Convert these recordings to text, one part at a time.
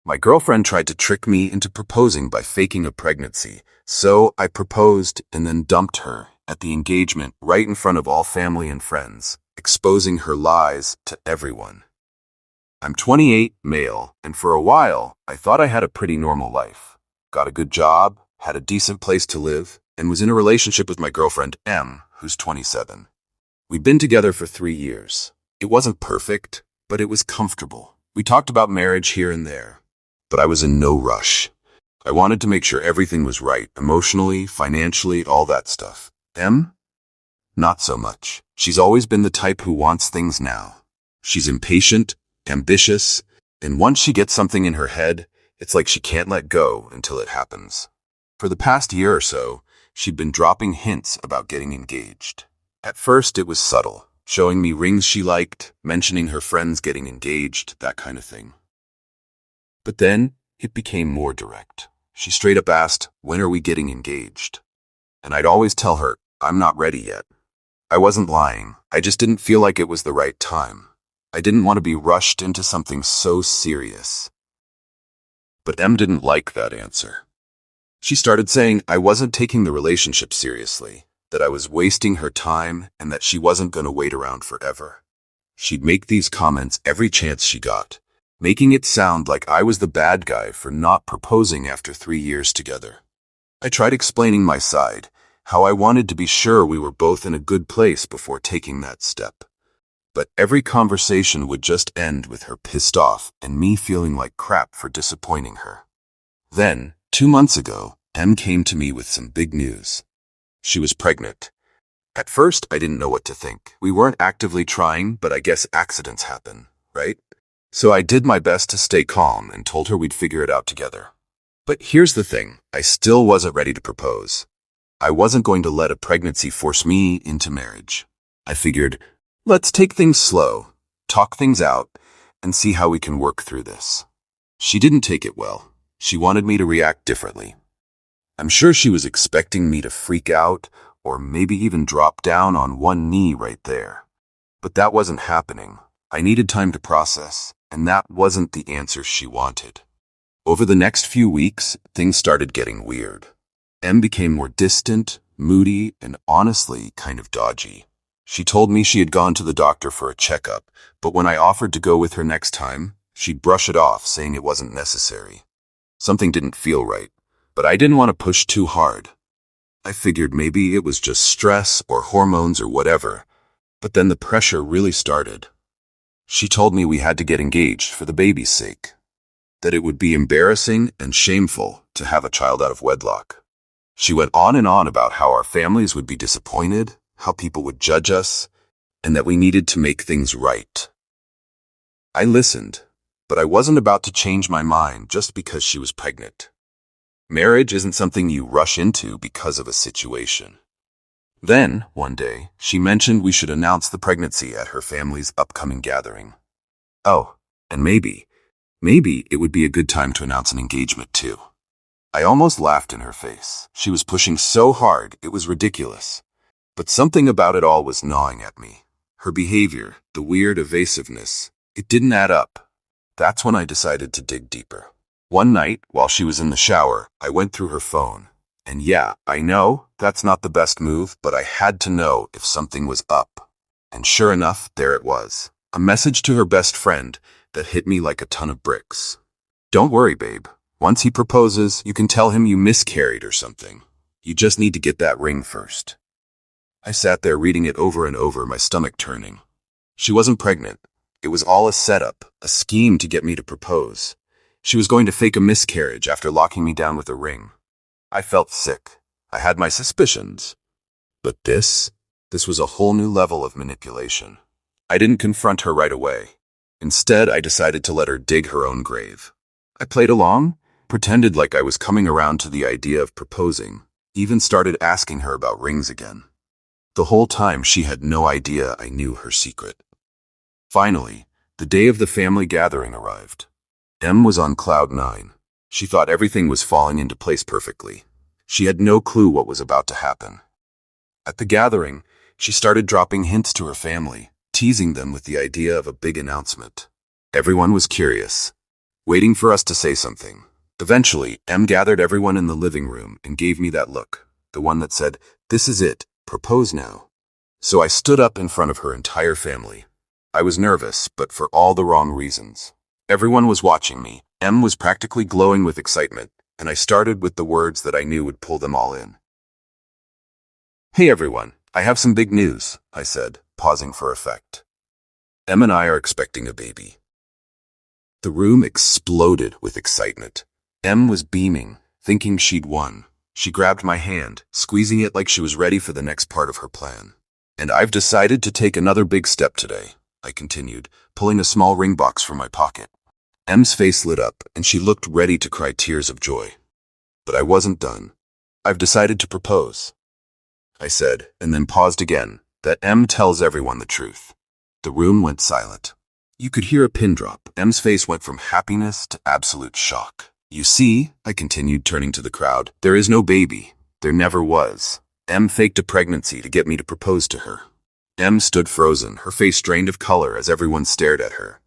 My girlfriend tried to trick me into proposing by faking a pregnancy, so I proposed and then dumped her at the engagement right in front of all family and friends, exposing her lies to everyone. I'm 28, male, and for a while, I thought I had a pretty normal life. Got a good job, had a decent place to live, and was in a relationship with my girlfriend M, who's 27. We'd been together for 3 years. It wasn't perfect, but it was comfortable. We talked about marriage here and there, but I was in no rush. I wanted to make sure everything was right, emotionally, financially, all that stuff. M? Not so much. She's always been the type who wants things now. She's impatient, ambitious, and once she gets something in her head, it's like she can't let go until it happens. For the past year or so, she'd been dropping hints about getting engaged. At first, it was subtle, showing me rings she liked, mentioning her friends getting engaged, that kind of thing. But then, it became more direct. She straight up asked, "When are we getting engaged?" And I'd always tell her, "I'm not ready yet." I wasn't lying, I just didn't feel like it was the right time. I didn't want to be rushed into something so serious. But M didn't like that answer. She started saying I wasn't taking the relationship seriously, that I was wasting her time, and that she wasn't going to wait around forever. She'd make these comments every chance she got, making it sound like I was the bad guy for not proposing after 3 years together. I tried explaining my side, how I wanted to be sure we were both in a good place before taking that step. But every conversation would just end with her pissed off and me feeling like crap for disappointing her. Then, 2 months ago, M came to me with some big news. She was pregnant. At first, I didn't know what to think. We weren't actively trying, but I guess accidents happen, right? So I did my best to stay calm and told her we'd figure it out together. But here's the thing, I still wasn't ready to propose. I wasn't going to let a pregnancy force me into marriage. I figured, let's take things slow, talk things out, and see how we can work through this. She didn't take it well. She wanted me to react differently. I'm sure she was expecting me to freak out, or maybe even drop down on one knee right there. But that wasn't happening. I needed time to process, and that wasn't the answer she wanted. Over the next few weeks, things started getting weird. M became more distant, moody, and honestly kind of dodgy. She told me she had gone to the doctor for a checkup, but when I offered to go with her next time, she'd brush it off, saying it wasn't necessary. Something didn't feel right, but I didn't want to push too hard. I figured maybe it was just stress or hormones or whatever, but then the pressure really started. She told me we had to get engaged for the baby's sake, that it would be embarrassing and shameful to have a child out of wedlock. She went on and on about how our families would be disappointed, how people would judge us, and that we needed to make things right. I listened, but I wasn't about to change my mind just because she was pregnant. Marriage isn't something you rush into because of a situation. Then, one day, she mentioned we should announce the pregnancy at her family's upcoming gathering. Oh, and maybe it would be a good time to announce an engagement too. I almost laughed in her face. She was pushing so hard, it was ridiculous. But something about it all was gnawing at me. Her behavior, the weird evasiveness, it didn't add up. That's when I decided to dig deeper. One night, while she was in the shower, I went through her phone. And yeah, I know, that's not the best move, but I had to know if something was up. And sure enough, there it was. A message to her best friend that hit me like a ton of bricks. "Don't worry, babe. Once he proposes, you can tell him you miscarried or something. You just need to get that ring first." I sat there reading it over and over, my stomach turning. She wasn't pregnant. It was all a setup, a scheme to get me to propose. She was going to fake a miscarriage after locking me down with a ring. I felt sick. I had my suspicions. But this was a whole new level of manipulation. I didn't confront her right away. Instead, I decided to let her dig her own grave. I played along, pretended like I was coming around to the idea of proposing, even started asking her about rings again. The whole time she had no idea I knew her secret. Finally, the day of the family gathering arrived. M was on cloud 9. She thought everything was falling into place perfectly. She had no clue what was about to happen. At the gathering, she started dropping hints to her family, teasing them with the idea of a big announcement. Everyone was curious. waiting for us to say something. Eventually, Em gathered everyone in the living room and gave me that look, the one that said, "This is it, propose now." So I stood up in front of her entire family. I was nervous, but for all the wrong reasons. Everyone was watching me. Em was practically glowing with excitement, and I started with the words that I knew would pull them all in. "Hey everyone, I have some big news," I said, pausing for effect. "Em and I are expecting a baby." The room exploded with excitement. Em was beaming, thinking she'd won. She grabbed my hand, squeezing it like she was ready for the next part of her plan. "And I've decided to take another big step today," I continued, pulling a small ring box from my pocket. Em's face lit up, and she looked ready to cry tears of joy. But I wasn't done. "I've decided to propose," I said, and then paused again, "that Em tells everyone the truth." The room went silent. You could hear a pin drop. Em's face went from happiness to absolute shock. "You see," I continued, turning to the crowd, "there is no baby. There never was. Em faked a pregnancy to get me to propose to her." Em stood frozen, her face drained of color as everyone stared at her.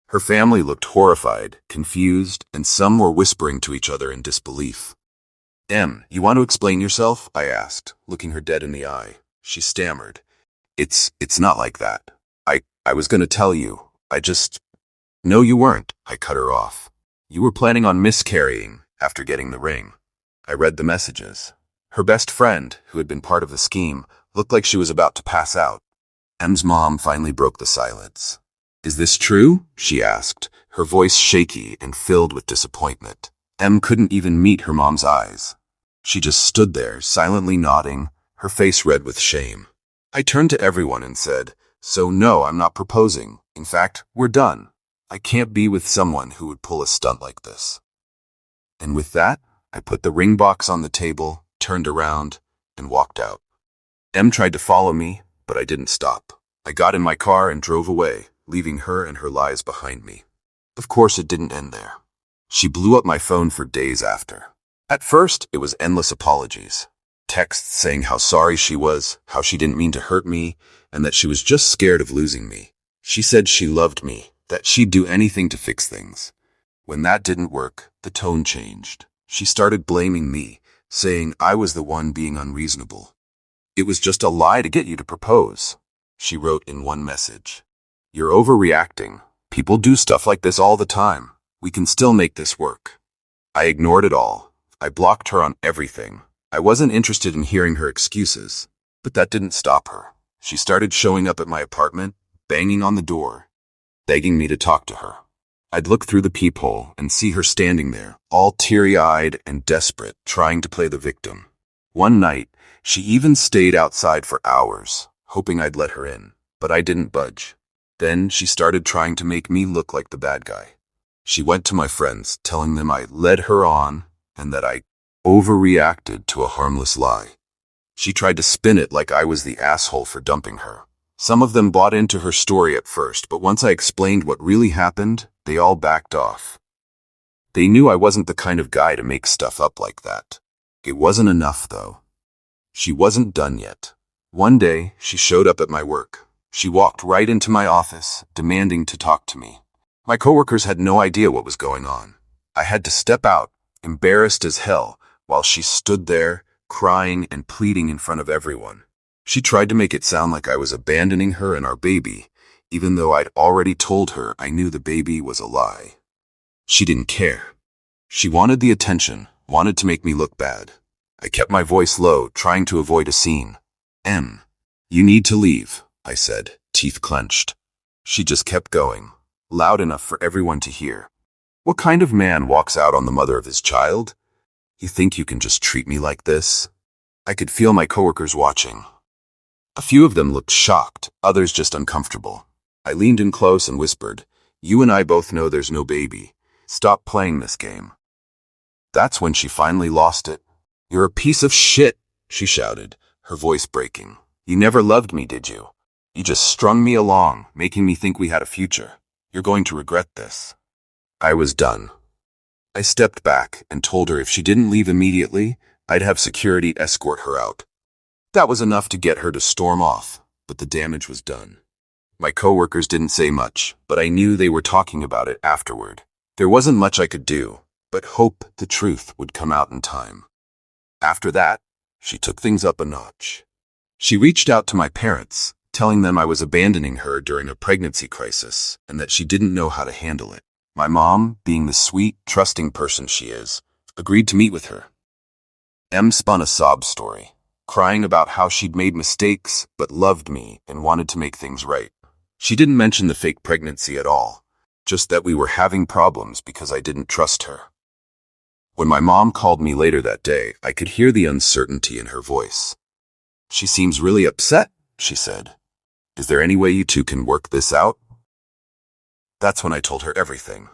Her family looked horrified, confused, and some were whispering to each other in disbelief. "Em, you want to explain yourself?" I asked, looking her dead in the eye. She stammered. It's not like that. I was going to tell you. No, you weren't," I cut her off. "You were planning on miscarrying after getting the ring." I read the messages. Her best friend, who had been part of the scheme, looked like she was about to pass out. Em's mom finally broke the silence. "Is this true?" she asked, her voice shaky and filled with disappointment. Em couldn't even meet her mom's eyes. She just stood there, silently nodding, her face red with shame. I turned to everyone and said, "So no, I'm not proposing. In fact, we're done. I can't be with someone who would pull a stunt like this." And with that, I put the ring box on the table, turned around, and walked out. Em tried to follow me, but I didn't stop. I got in my car and drove away, leaving her and her lies behind me. Of course, it didn't end there. She blew up my phone for days after. At first, it was endless apologies. Texts saying how sorry she was, how she didn't mean to hurt me, and that she was just scared of losing me. She said she loved me, that she'd do anything to fix things. When that didn't work, the tone changed. She started blaming me, saying I was the one being unreasonable. "It was just a lie to get you to propose," she wrote in one message. "You're overreacting. People do stuff like this all the time. We can still make this work." I ignored it all. I blocked her on everything. I wasn't interested in hearing her excuses, but that didn't stop her. She started showing up at my apartment, banging on the door, begging me to talk to her. I'd look through the peephole and see her standing there, all teary-eyed and desperate, trying to play the victim. One night, she even stayed outside for hours, hoping I'd let her in, but I didn't budge. Then she started trying to make me look like the bad guy. She went to my friends, telling them I led her on and that I overreacted to a harmless lie. She tried to spin it like I was the asshole for dumping her. Some of them bought into her story at first, but once I explained what really happened, they all backed off. They knew I wasn't the kind of guy to make stuff up like that. It wasn't enough, though. She wasn't done yet. One day, she showed up at my work. She walked right into my office, demanding to talk to me. My coworkers had no idea what was going on. I had to step out, embarrassed as hell, while she stood there, crying and pleading in front of everyone. She tried to make it sound like I was abandoning her and our baby, even though I'd already told her I knew the baby was a lie. She didn't care. She wanted the attention, wanted to make me look bad. I kept my voice low, trying to avoid a scene. "Em, you need to leave," I said, teeth clenched. She just kept going, loud enough for everyone to hear. "What kind of man walks out on the mother of his child? You think you can just treat me like this?" I could feel my coworkers watching. A few of them looked shocked, others just uncomfortable. I leaned in close and whispered, "You and I both know there's no baby. Stop playing this game." That's when she finally lost it. "You're a piece of shit," she shouted, her voice breaking. "You never loved me, did you? You just strung me along, making me think we had a future. You're going to regret this." I was done. I stepped back and told her if she didn't leave immediately, I'd have security escort her out. That was enough to get her to storm off, but the damage was done. My coworkers didn't say much, but I knew they were talking about it afterward. There wasn't much I could do, but hope the truth would come out in time. After that, she took things up a notch. She reached out to my parents, telling them I was abandoning her during a pregnancy crisis and that she didn't know how to handle it. My mom, being the sweet, trusting person she is, agreed to meet with her. Em spun a sob story, crying about how she'd made mistakes but loved me and wanted to make things right. She didn't mention the fake pregnancy at all, just that we were having problems because I didn't trust her. When my mom called me later that day, I could hear the uncertainty in her voice. "She seems really upset," she said. "Is there any way you two can work this out?" That's when I told her everything.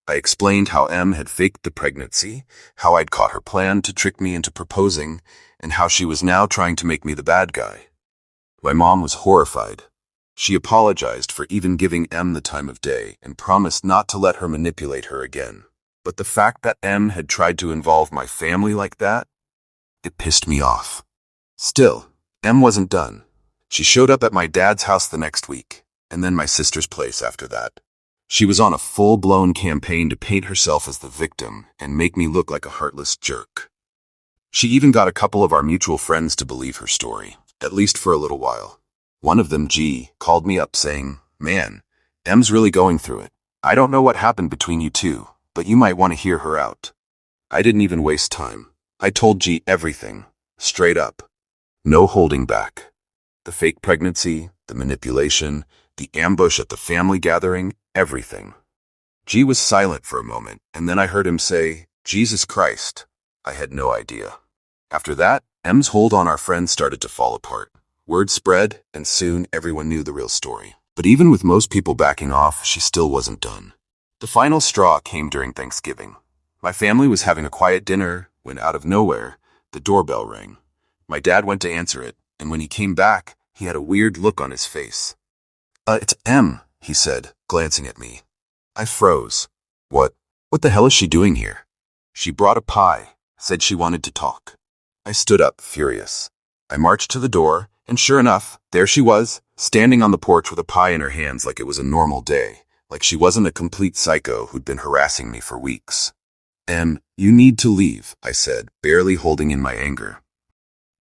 I explained how Em had faked the pregnancy, how I'd caught her plan to trick me into proposing, and how she was now trying to make me the bad guy. My mom was horrified. She apologized for even giving Em the time of day and promised not to let her manipulate her again. But the fact that Em had tried to involve my family like that, it pissed me off. Still, Em wasn't done. She showed up at my dad's house the next week, and then my sister's place after that. She was on a full-blown campaign to paint herself as the victim and make me look like a heartless jerk. She even got a couple of our mutual friends to believe her story, at least for a little while. One of them, G, called me up saying, "Man, Em's really going through it. I don't know what happened between you two, but you might want to hear her out." I didn't even waste time. I told G everything, straight up. No holding back. The fake pregnancy, the manipulation, the ambush at the family gathering, everything. G was silent for a moment, and then I heard him say, "Jesus Christ." I had no idea. After that, Em's hold on our friends started to fall apart. Word spread, and soon everyone knew the real story. But even with most people backing off, she still wasn't done. The final straw came during Thanksgiving. My family was having a quiet dinner when, out of nowhere, the doorbell rang. My dad went to answer it, and when he came back, he had a weird look on his face. It's Em," he said, glancing at me. I froze. What the hell is she doing here?" "She brought a pie, said she wanted to talk." I stood up, furious. I marched to the door, and sure enough, there she was, standing on the porch with a pie in her hands like it was a normal day, like she wasn't a complete psycho who'd been harassing me for weeks. "Em, you need to leave," I said, barely holding in my anger.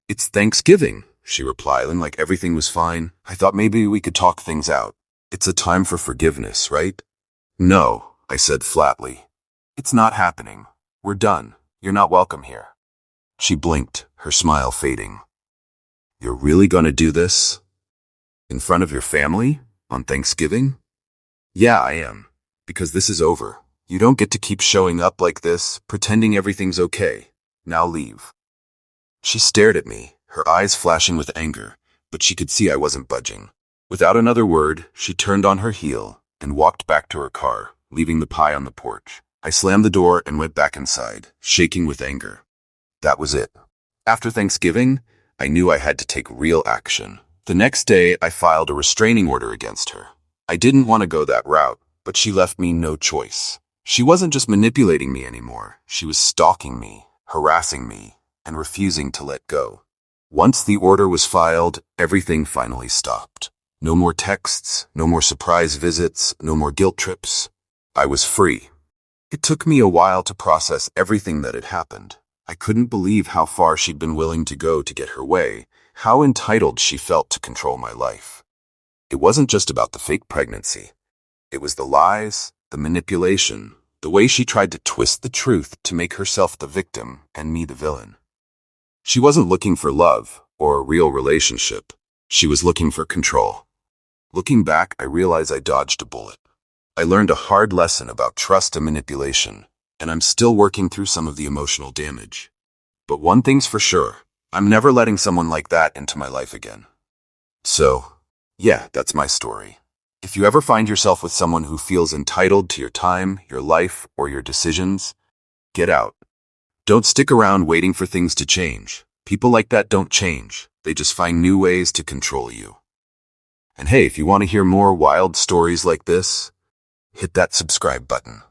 "It's Thanksgiving," she replied, and like everything was fine. I thought maybe we could talk things out. "It's a time for forgiveness, right?" "No," I said flatly. "It's not happening. We're done. You're not welcome here." She blinked, her smile fading. "You're really gonna do this? In front of your family? On Thanksgiving?" "Yeah, I am. Because this is over. You don't get to keep showing up like this, pretending everything's okay. Now leave." She stared at me, her eyes flashing with anger, but she could see I wasn't budging. Without another word, she turned on her heel and walked back to her car, leaving the pie on the porch. I slammed the door and went back inside, shaking with anger. That was it. After Thanksgiving, I knew I had to take real action. The next day, I filed a restraining order against her. I didn't want to go that route, but she left me no choice. She wasn't just manipulating me anymore. She was stalking me, harassing me, and refusing to let go. Once the order was filed, everything finally stopped. No more texts, no more surprise visits, no more guilt trips. I was free. It took me a while to process everything that had happened. I couldn't believe how far she'd been willing to go to get her way, how entitled she felt to control my life. It wasn't just about the fake pregnancy. It was the lies, the manipulation, the way she tried to twist the truth to make herself the victim and me the villain. She wasn't looking for love or a real relationship. She was looking for control. Looking back, I realized I dodged a bullet. I learned a hard lesson about trust and manipulation, and I'm still working through some of the emotional damage. But one thing's for sure, I'm never letting someone like that into my life again. So, yeah, that's my story. If you ever find yourself with someone who feels entitled to your time, your life, or your decisions, get out. Don't stick around waiting for things to change. People like that don't change. They just find new ways to control you. And hey, if you want to hear more wild stories like this, hit that subscribe button.